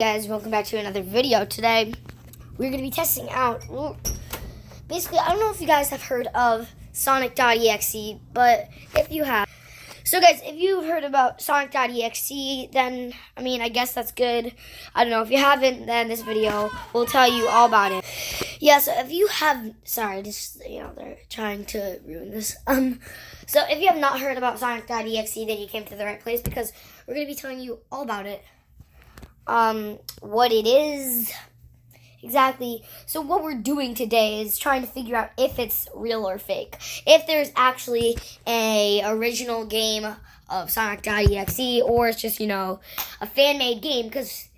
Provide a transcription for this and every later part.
Guys, welcome back to another video. Today we're going to be testing out, basically, I don't know if you guys have heard of Sonic.exe, but if you have, so guys, if you've heard about Sonic.exe, then I guess that's good. I don't know, if you haven't, then this video will tell you all about it. Yeah, so if you have, sorry, just, they're trying to ruin this. So if you have not heard about Sonic.exe, then you came to the right place, because we're going to be telling you all about it. What it is exactly. So what we're doing today is trying to figure out if it's real or fake. If there's actually a original game of Sonic.exe, or it's just, a fan-made game, because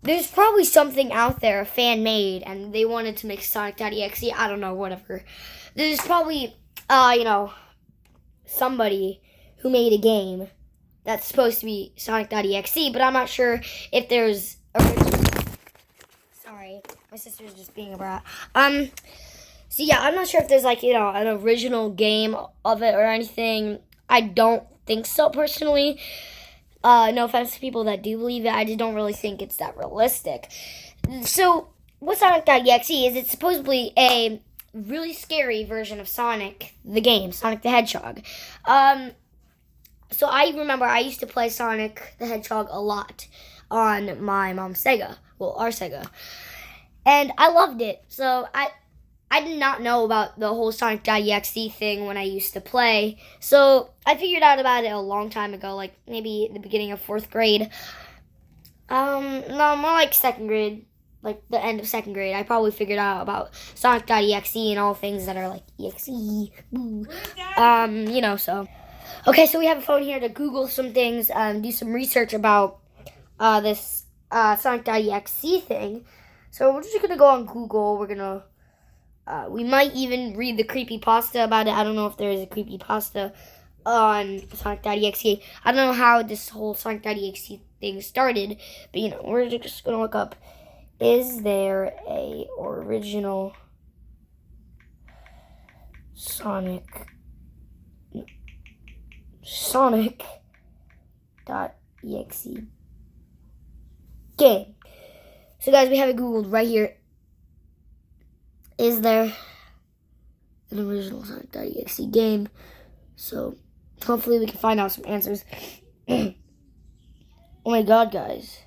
there's probably something out there, a fan-made, and they wanted to make Sonic.exe, I don't know, whatever. There's probably, somebody who made a game that's supposed to be Sonic.exe, but I'm not sure if there's Sorry, my sister's just being a brat. So yeah, I'm not sure if there's an original game of it or anything. I don't think so, personally. No offense to people that do believe it, I just don't really think it's that realistic. So what Sonic.exe is, it's supposedly a really scary version of Sonic the game, Sonic the Hedgehog. So I remember I used to play Sonic the Hedgehog a lot on my mom's Sega, our Sega, and I loved it. So I did not know about the whole Sonic.exe thing when I used to play. So I figured out about it a long time ago, like maybe the beginning of 4th grade. No, more like 2nd grade, like the end of 2nd grade. I probably figured out about Sonic.exe and all things that are like exe. So. Okay, so we have a phone here to Google some things, do some research about this Sonic.exe thing. So we're just going to go on Google. We're going to, we might even read the Creepypasta about it. I don't know if there is a Creepypasta on Sonic.exe. I don't know how this whole Sonic.exe thing started, but, we're just going to look up, is there a original Sonic.exe game. So guys, we have it Googled right here. Is there an original Sonic.exe game? So hopefully we can find out some answers. Oh my god, guys.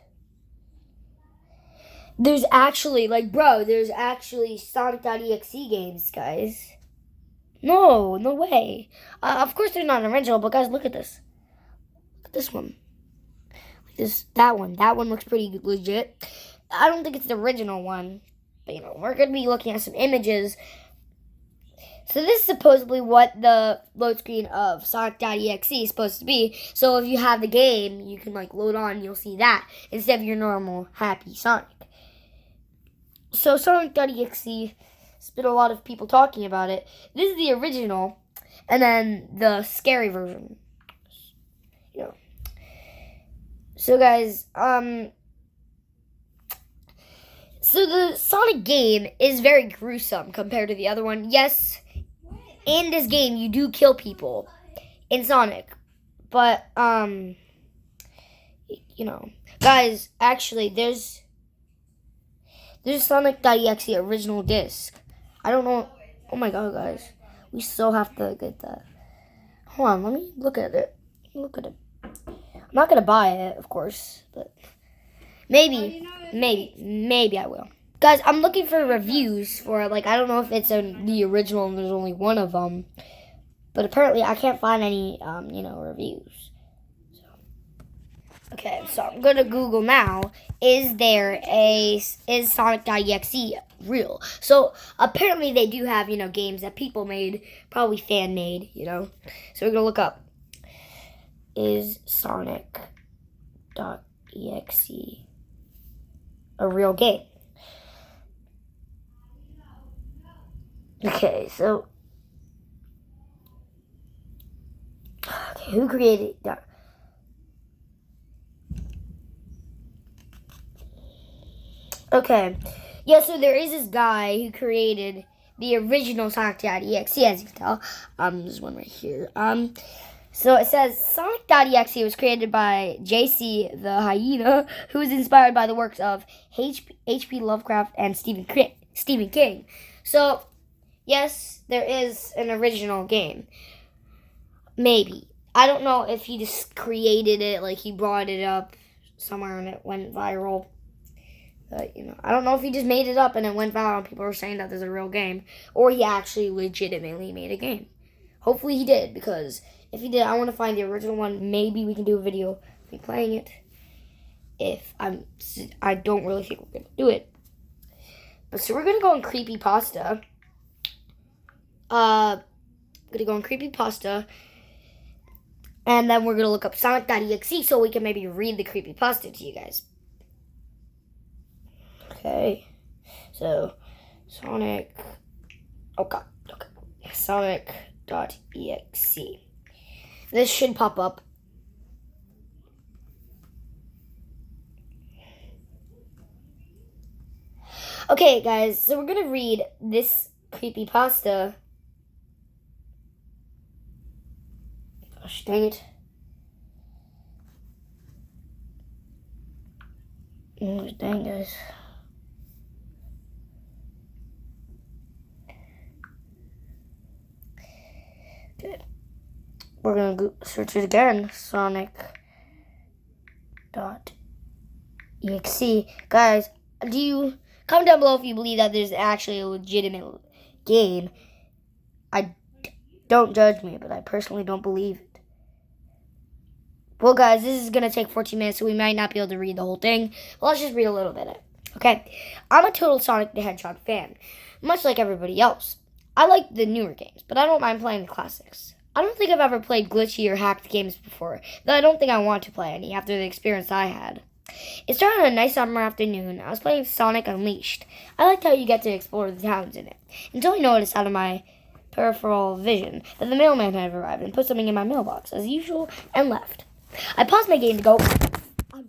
There's actually, there's actually Sonic.exe games, guys. No way. Of course there's not an original, but guys, look at this. Look at this one. That one. That one looks pretty legit. I don't think it's the original one, but we're going to be looking at some images. So this is supposedly what the load screen of Sonic.exe is supposed to be. So if you have the game, you can load on, you'll see that instead of your normal happy Sonic. So Sonic.exe, there's been a lot of people talking about it. This is the original, and then the scary version. So guys, so the Sonic game is very gruesome compared to the other one. Yes, in this game you do kill people in Sonic, but guys, actually there's Sonic.exe original disc. I don't know. Oh my god, guys. We still have to get that. Hold on, let me look at it. I'm not going to buy it, of course, but maybe I will. Guys, I'm looking for reviews for it. I don't know if it's the original and there's only one of them, but apparently I can't find any, reviews. Okay, so I'm going to Google now, is Sonic.exe real? So apparently they do have, games that people made, probably fan-made, So we're going to look up, is Sonic.exe a real game? Okay, so, who created that? Okay, yeah, so there is this guy who created the original Sonic.exe, as you can tell. There's one right here. So it says Sonic.exe was created by J.C. the Hyena, who was inspired by the works of H.P. Lovecraft and Stephen King. So, yes, there is an original game. Maybe. I don't know if he just created it, like he brought it up somewhere and it went viral. I don't know if he just made it up and it went viral and people were saying that there's a real game, or he actually legitimately made a game. Hopefully he did, because if he did, I want to find the original one. Maybe we can do a video of me playing it. I don't really think we're going to do it. But so we're going to go on Creepypasta. I'm going to go on Creepypasta. And then we're going to look up Sonic.exe so we can maybe read the Creepypasta to you guys. Okay. So, Sonic. Okay. Sonic.exe. This should pop up. Okay, guys, so we're going to read this Creepypasta. Gosh, dang it. Oh, dang, guys. Good. We're going to search it again. Sonic.exe. Guys, comment down below if you believe that there's actually a legitimate game. Don't judge me, but I personally don't believe it. Well, guys, this is going to take 14 minutes, so we might not be able to read the whole thing. But let's just read a little bit. Okay. I'm a total Sonic the Hedgehog fan, much like everybody else. I like the newer games, but I don't mind playing the classics. I don't think I've ever played glitchy or hacked games before, though I don't think I want to play any after the experience I had. It started on a nice summer afternoon. I was playing Sonic Unleashed. I liked how you get to explore the towns in it, until I noticed out of my peripheral vision that the mailman had arrived and put something in my mailbox, as usual, and left. I paused my game to go... I'm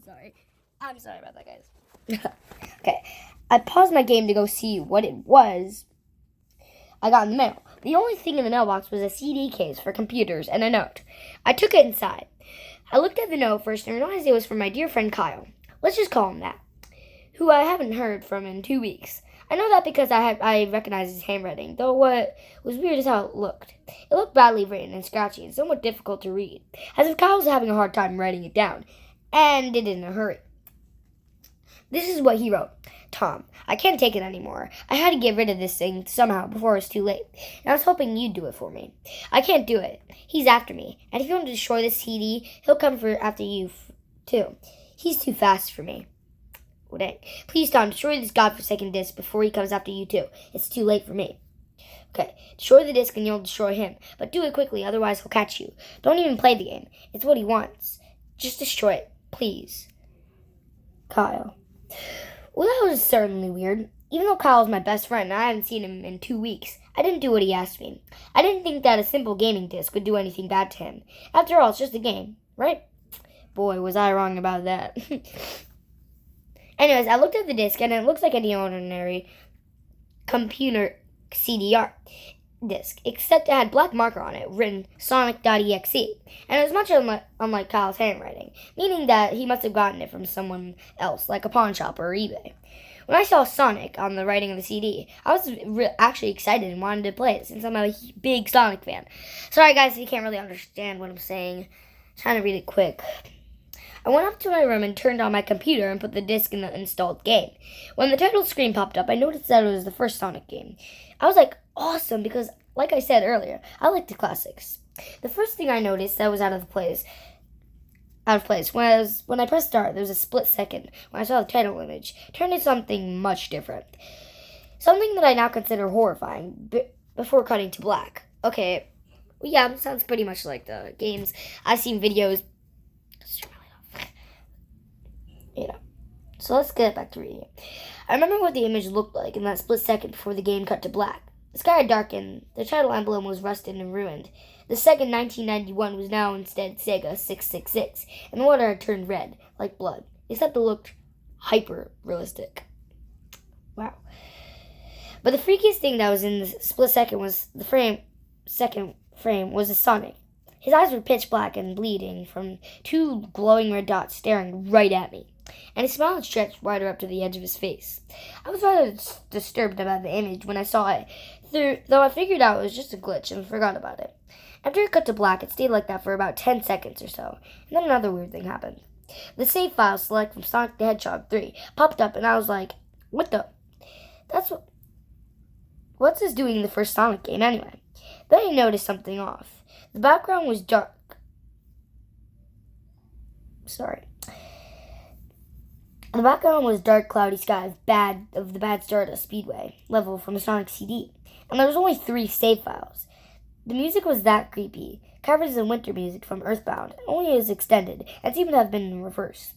sorry about that, guys. Okay. I paused my game to go see what it was I got in the mail. The only thing in the mailbox was a CD case for computers and a note. I took it inside. I looked at the note first and realized it was from my dear friend Kyle. Let's just call him that. Who I haven't heard from in 2 weeks. I know that because I recognized his handwriting, though what was weird is how it looked. It looked badly written and scratchy and somewhat difficult to read, as if Kyle was having a hard time writing it down, and did it in a hurry. This is what he wrote. Tom, I can't take it anymore. I had to get rid of this thing somehow before it was too late, and I was hoping you'd do it for me. I can't do it. He's after me, and if you want to destroy this CD, he'll come after you too. He's too fast for me. Well, dang. Please, Tom, destroy this godforsaken disc before he comes after you too. It's too late for me. Okay, destroy the disc and you'll destroy him, but do it quickly, otherwise he'll catch you. Don't even play the game. It's what he wants. Just destroy it, please. Kyle. Well, that was certainly weird. Even though Kyle was my best friend and I hadn't seen him in 2 weeks, I didn't do what he asked me. I didn't think that a simple gaming disc would do anything bad to him. After all, it's just a game, right? Boy, was I wrong about that. Anyways, I looked at the disc and it looks like any ordinary computer CDR disc, except it had black marker on it written Sonic.exe, and it was much unlike Kyle's handwriting, meaning that he must have gotten it from someone else, like a pawn shop or eBay. When I saw Sonic on the writing of the CD, I was actually excited and wanted to play it since I'm a big Sonic fan. Sorry guys, you can't really understand what I'm saying. I'm trying to read it quick. I went up to my room and turned on my computer and put the disc in the installed game. When the title screen popped up, I noticed that it was the first Sonic game. I was like, awesome, because, like I said earlier, I like the classics. The first thing I noticed that was out of place was when I pressed start, there was a split second when I saw the title image. It turned into something much different. Something that I now consider horrifying before cutting to black. Okay, well, yeah, it sounds pretty much like the games. I've seen videos. So let's get back to reading it. I remember what the image looked like in that split second before the game cut to black. The sky had darkened. The title emblem was rusted and ruined. The second 1991 was now instead Sega 666, and the water had turned red, like blood, except it looked hyper-realistic. Wow. But the freakiest thing that was in the split second was second frame was a Sonic. His eyes were pitch black and bleeding from two glowing red dots staring right at me, and his smile stretched wider up to the edge of his face. I was rather disturbed about the image when I saw it, though I figured out it was just a glitch and forgot about it. After it cut to black, it stayed like that for about 10 seconds or so, and then another weird thing happened. The save file select from Sonic the Hedgehog 3 popped up, and I was like, what the? What's this doing in the first Sonic game anyway? Then I noticed something off. The background was dark. The background was dark, cloudy sky of the Bad Stardust Speedway level from a Sonic CD, and there was only 3 save files. The music was that creepy, covers in winter music from Earthbound, only is extended, and seemed to have been in reverse.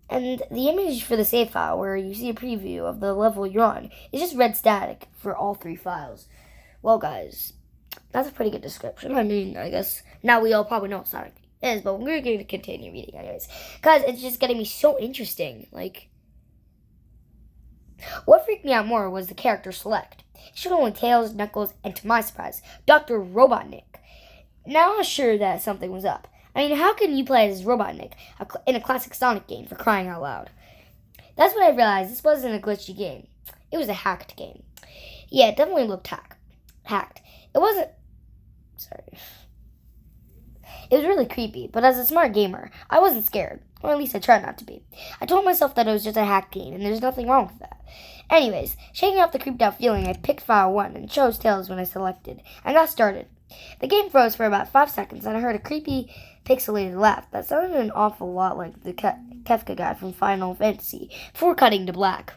And the image for the save file, where you see a preview of the level you're on, is just red static for all 3 files. Well, guys, that's a pretty good description. I mean, I guess now we all probably know what Sonic is, but we're going to continue reading anyways, because it's just getting me so interesting. Like, what freaked me out more was the character select. It showed only Tails, Knuckles, and to my surprise, Dr. Robotnik. Now I was sure that something was up. I mean, how can you play as Robotnik in a classic Sonic game, for crying out loud? That's when I realized this wasn't a glitchy game. It was a hacked game. Yeah, it definitely looked hacked. It wasn't... Sorry. It was really creepy, but as a smart gamer, I wasn't scared. Or at least I tried not to be. I told myself that it was just a hacked game, and there's nothing wrong with that. Anyways, shaking off the creeped out feeling, I picked file 1 and chose Tails when I selected, and got started. The game froze for about 5 seconds, and I heard a creepy, pixelated laugh that sounded an awful lot like the Kefka guy from Final Fantasy, before cutting to black.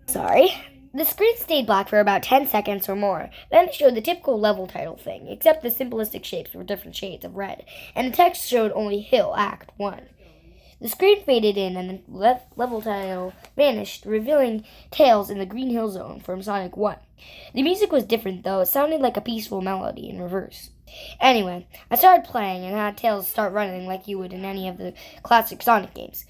Sorry. The screen stayed black for about 10 seconds or more. Then it showed the typical level title thing, except the simplistic shapes were different shades of red, and the text showed only Hill Act 1. The screen faded in, and the level title vanished, revealing Tails in the Green Hill Zone from Sonic 1. The music was different, though. It sounded like a peaceful melody in reverse. Anyway, I started playing and had Tails start running like you would in any of the classic Sonic games.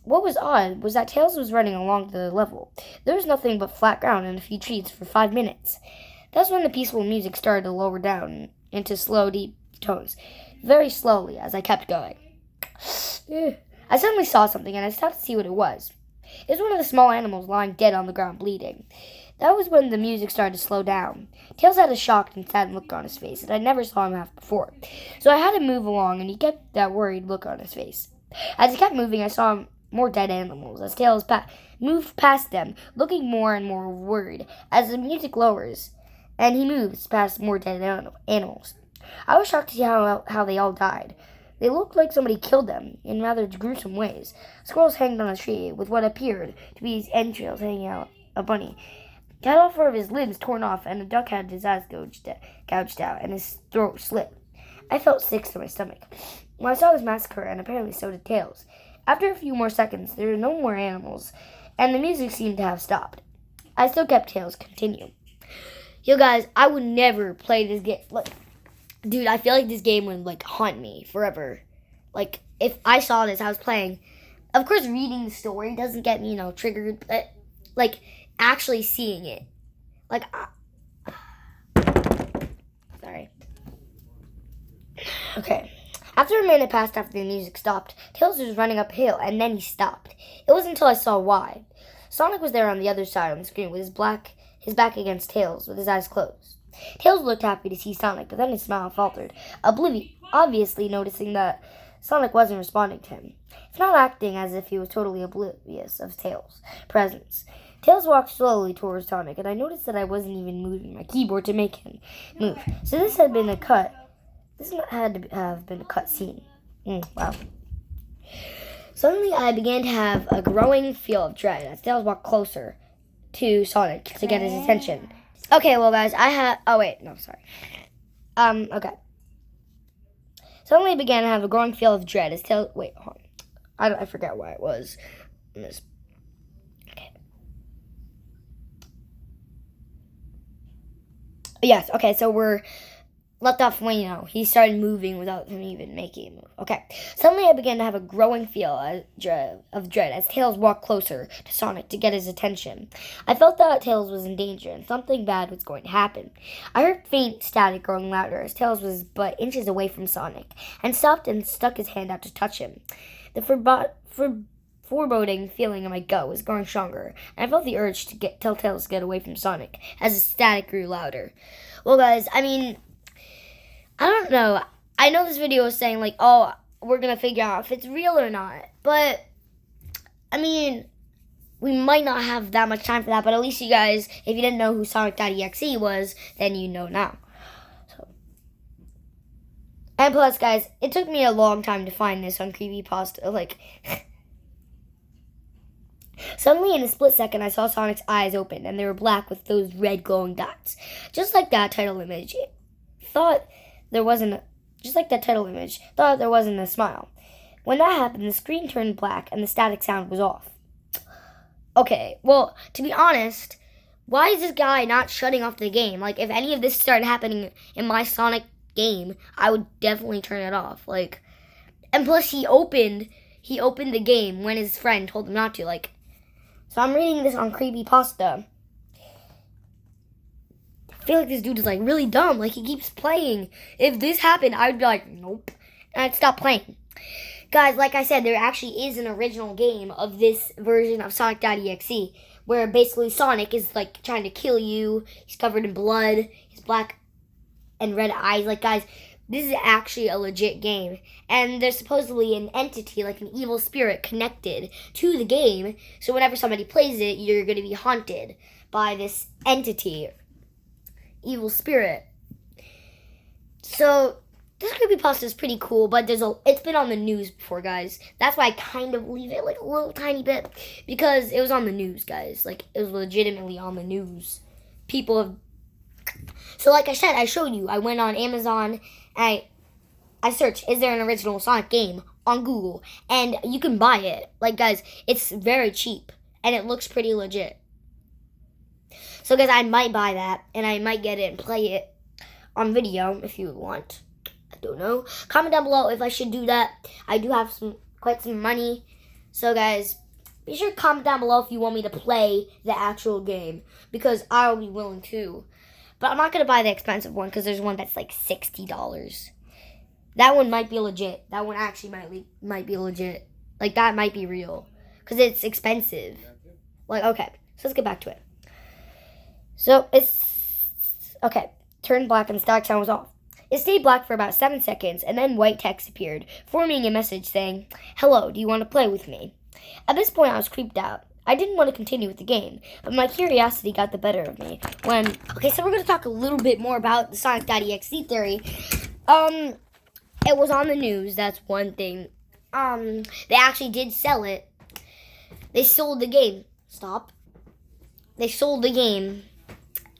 What was odd was that Tails was running along the level. There was nothing but flat ground and a few trees for 5 minutes. That's when the peaceful music started to lower down into slow, deep tones, very slowly as I kept going. I suddenly saw something, and I stopped to see what it was. It was one of the small animals lying dead on the ground, bleeding. That was when the music started to slow down. Tails had a shocked and sad look on his face that I never saw him have before. So I had to move along, and he kept that worried look on his face. As he kept moving, I saw more dead animals as Tails moved past them, looking more and more worried as the music lowers, and he moves past more dead animals. I was shocked to see how they all died. They looked like somebody killed them in rather gruesome ways. Squirrels hanged on a tree with what appeared to be his entrails hanging out. A bunny had all 4 of his limbs torn off, and a duck had his eyes gouged out, and his throat slit. I felt sick to my stomach when I saw this massacre, and apparently so did Tails. After a few more seconds, there were no more animals, and the music seemed to have stopped. I still kept Tails continue. Yo, guys, I would never play this game. Like, dude, I feel like this game would, like, haunt me forever. Like, if I saw this, I was playing. Of course, reading the story doesn't get me, triggered. But, like, actually seeing it. Like, sorry. Okay. After a minute passed after the music stopped, Tails was running uphill, and then he stopped. It wasn't until I saw why. Sonic was there on the other side on the screen with his back against Tails, with his eyes closed. Tails looked happy to see Sonic, but then his smile faltered, obviously noticing that Sonic wasn't responding to him. It's not acting as if he was totally oblivious of Tails' presence. Tails walked slowly towards Sonic, and I noticed that I wasn't even moving my keyboard to make him move. So this had been a cut. This had to have been a cut scene. Wow. Suddenly, I began to have a growing feel of dread as Tails walked closer to Sonic to get his attention. Okay, well, guys, okay. Suddenly, I began to have a growing feel of dread as Tails... Wait, hold on. I forget why it was. Okay. Yes, okay, so we're left off when, he started moving without him even making a move. Okay. Suddenly I began to have a growing feel of dread as Tails walked closer to Sonic to get his attention. I felt that Tails was in danger and something bad was going to happen. I heard faint static growing louder as Tails was but inches away from Sonic and stopped and stuck his hand out to touch him. The foreboding feeling in my gut was growing stronger, and I felt the urge to tell Tails to get away from Sonic as the static grew louder. Well, guys, I don't know. I know this video is saying, like, oh, we're going to figure out if it's real or not. But, we might not have that much time for that. But at least you guys, if you didn't know who Sonic.exe was, then you know now. And plus, guys, it took me a long time to find this on Creepypasta. Like, suddenly, in a split second, I saw Sonic's eyes open, and they were black with those red glowing dots. Just like that title image. Thought there wasn't a smile. When that happened, the screen turned black and the static sound was off. Okay, well, to be honest, why is this guy not shutting off the game? Like, if any of this started happening in my Sonic game, I would definitely turn it off. Like, and plus he opened the game when his friend told him not to. Like, so I'm reading this on Creepypasta. I feel like this dude is, like, really dumb. Like, he keeps playing. If this happened, I would be like, nope. And I'd stop playing. Guys, like I said, there actually is an original game of this version of Sonic.exe where basically Sonic is, like, trying to kill you. He's covered in blood. He's black and red eyes. Like, guys, this is actually a legit game. And there's supposedly an entity, like an evil spirit, connected to the game. So whenever somebody plays it, you're going to be haunted by this entity, evil spirit. So this creepypasta is pretty cool, but it's been on the news before, guys. That's why I kind of leave it like a little tiny bit, because it was on the news, guys. Like, it was legitimately on the news. So like I said, I showed you. I went on Amazon and I searched, is there an original Sonic game on Google? And you can buy it. Like, guys, it's very cheap and it looks pretty legit. So, guys, I might buy that, and I might get it and play it on video if you want. I don't know. Comment down below if I should do that. I do have quite some money. So, guys, be sure to comment down below if you want me to play the actual game, because I will be willing to. But I'm not going to buy the expensive one, because there's one that's like $60. That one might be legit. That one actually might be legit. Like, that might be real, because it's expensive. Like, okay, so let's get back to it. So, turned black and the static sound was off. It stayed black for about 7 seconds, and then white text appeared, forming a message saying, "Hello, do you want to play with me?" At this point, I was creeped out. I didn't want to continue with the game, but my curiosity got the better of me. So we're going to talk a little bit more about the Sonic.exe theory. It was on the news, that's one thing. They actually did sell it. They sold the game. They sold the game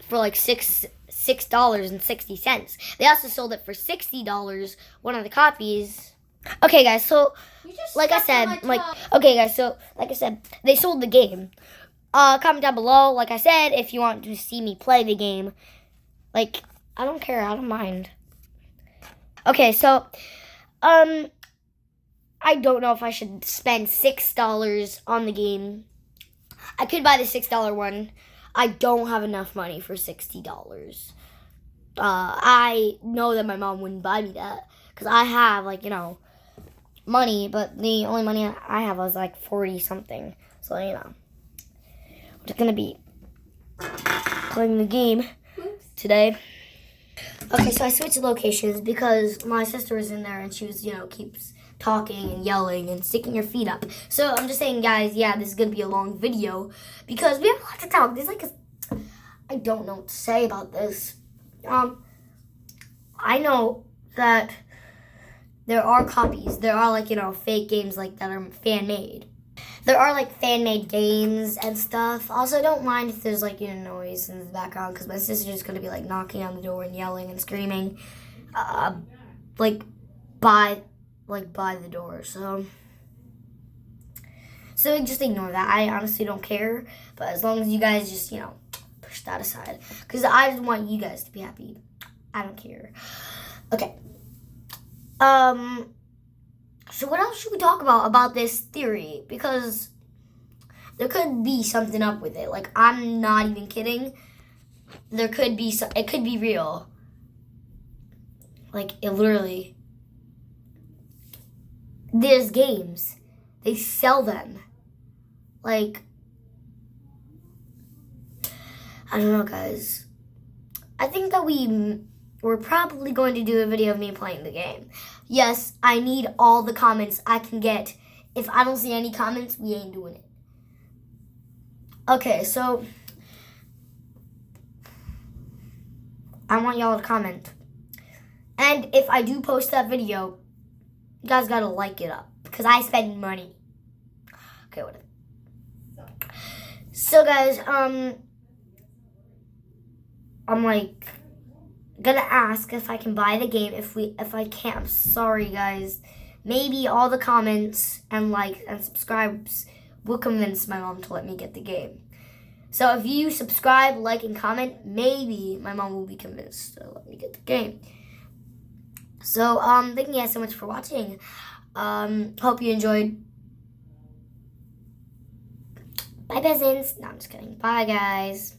for like $6.60. They also sold it for $60, one of the copies. Okay, guys, so like I said, they sold the game. Comment down below, like I said, if you want to see me play the game. Like, I don't care, I don't mind. Okay, so I don't know if I should spend $6 on the game. I could buy the $6 one. I don't have enough money for $60. I know that my mom wouldn't buy me that, because I have, like, money, but the only money I have was like 40 something. So, I'm just gonna be playing the game today. Okay, so I switched locations because my sister was in there and she was, keeps talking and yelling and sticking her feet up. So I'm just saying, guys, yeah, this is gonna be a long video because we have a lot to talk. I don't know what to say about this. I know that there are copies. There are, fake games that are fan-made. There are, fan-made games and stuff. Also, don't mind if there's, noise in the background, because my sister's going to be, knocking on the door and yelling and screaming, by the door. So just ignore that. I honestly don't care, but as long as you guys just, push that aside, because I just want you guys to be happy. I don't care. Okay. So what else should we talk about this theory? Because there could be something up with it. Like, I'm not even kidding. There could be it could be real. Like, it literally. There's games. They sell them. Like, I don't know, guys. I think that we're probably going to do a video of me playing the game. Yes, I need all the comments I can get. If I don't see any comments, we ain't doing it. Okay, so I want y'all to comment. And if I do post that video, you guys gotta like it up. Because I spend money. Okay, whatever. So guys, I'm like gonna ask if I can buy the game. If I can't, I'm sorry guys. Maybe all the comments and likes and subscribes will convince my mom to let me get the game. So if you subscribe, like, and comment, maybe my mom will be convinced to let me get the game. So thank you guys so much for watching. Hope you enjoyed. Bye peasants. No, I'm just kidding. Bye guys.